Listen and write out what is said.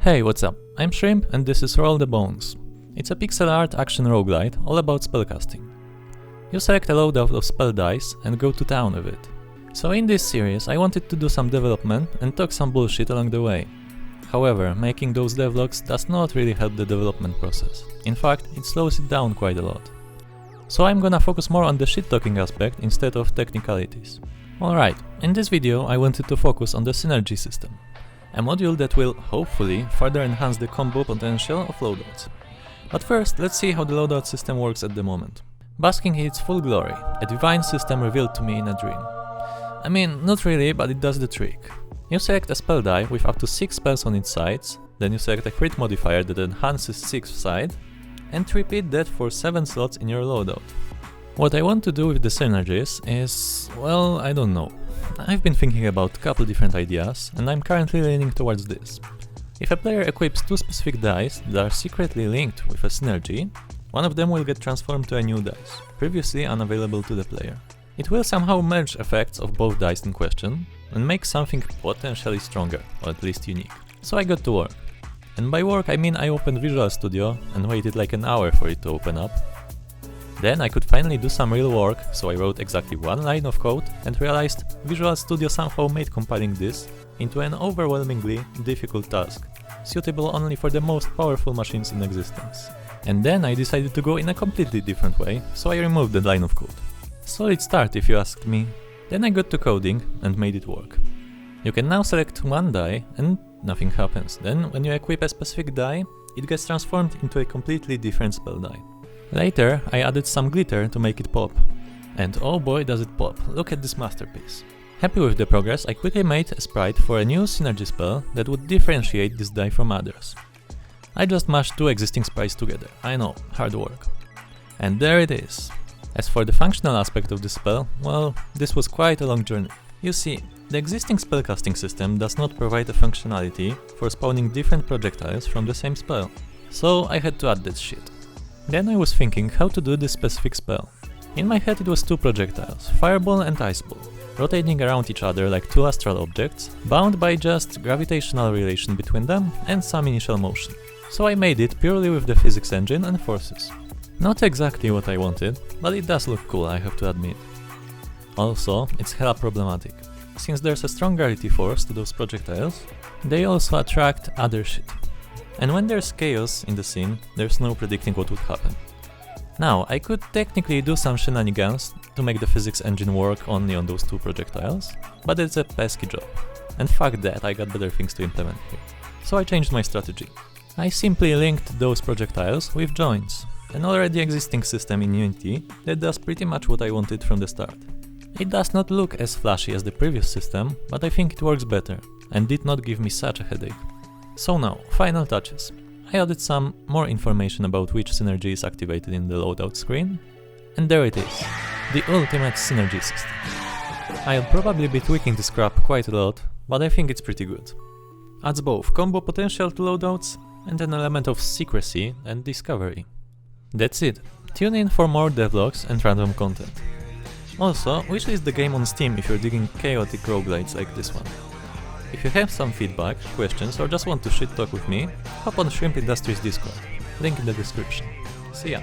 Hey, what's up? I'm Shrimp and this is Roll the Bones. It's a pixel art action roguelite all about spellcasting. You select a loadout of spell dice and go to town with it. So in this series I wanted to do some development and talk some bullshit along the way. However, making those devlogs does not really help the development process. In fact, it slows it down quite a lot. So I'm gonna focus more on the shit-talking aspect instead of technicalities. Alright, in this video I wanted to focus on the synergy system. A module that will, hopefully, further enhance the combo potential of loadouts. But first, let's see how the loadout system works at the moment. Basking in its full glory, a divine system revealed to me in a dream. I mean, not really, but it does the trick. You select a spell die with up to 6 spells on its sides, then you select a crit modifier that enhances 6th side, and repeat that for 7 slots in your loadout. What I want to do with the synergies is, well, I don't know. I've been thinking about a couple different ideas, and I'm currently leaning towards this. If a player equips 2 specific dice that are secretly linked with a synergy, one of them will get transformed to a new dice, previously unavailable to the player. It will somehow merge effects of both dice in question, and make something potentially stronger, or at least unique. So I got to work. And by work I mean I opened Visual Studio and waited like an hour for it to open up. Then I could finally do some real work, so I wrote exactly 1 line of code and realized Visual Studio somehow made compiling this into an overwhelmingly difficult task, suitable only for the most powerful machines in existence. And then I decided to go in a completely different way, so I removed the line of code. Solid start if you asked me. Then I got to coding and made it work. You can now select 1 die and nothing happens. Then when you equip a specific die, it gets transformed into a completely different spell die. Later, I added some glitter to make it pop. And oh boy does it pop, look at this masterpiece. Happy with the progress, I quickly made a sprite for a new synergy spell that would differentiate this die from others. I just mashed 2 existing sprites together, I know, hard work. And there it is. As for the functional aspect of this spell, well, this was quite a long journey. You see, the existing spellcasting system does not provide a functionality for spawning different projectiles from the same spell. So I had to add that shit. Then I was thinking how to do this specific spell. In my head it was 2 projectiles, Fireball and Iceball, rotating around each other like 2 astral objects, bound by just gravitational relation between them and some initial motion. So I made it purely with the physics engine and forces. Not exactly what I wanted, but it does look cool, I have to admit. Also, it's hella problematic. Since there's a strong gravity force to those projectiles, they also attract other shit. And when there's chaos in the scene, there's no predicting what would happen. Now, I could technically do some shenanigans to make the physics engine work only on those 2 projectiles, but it's a pesky job. And fuck that, I got better things to implement here. So I changed my strategy. I simply linked those projectiles with joints, an already existing system in Unity that does pretty much what I wanted from the start. It does not look as flashy as the previous system, but I think it works better, and did not give me such a headache. So now, final touches. I added some more information about which synergy is activated in the loadout screen, and there it is, the ultimate synergy system. I'll probably be tweaking this crap quite a lot, but I think it's pretty good. Adds both combo potential to loadouts and an element of secrecy and discovery. That's it, tune in for more devlogs and random content. Also, wishlist the game on Steam if you're digging chaotic roguelites like this one. If you have some feedback, questions, or just want to shit talk with me, hop on Shrimp Industries Discord, link in the description. See ya!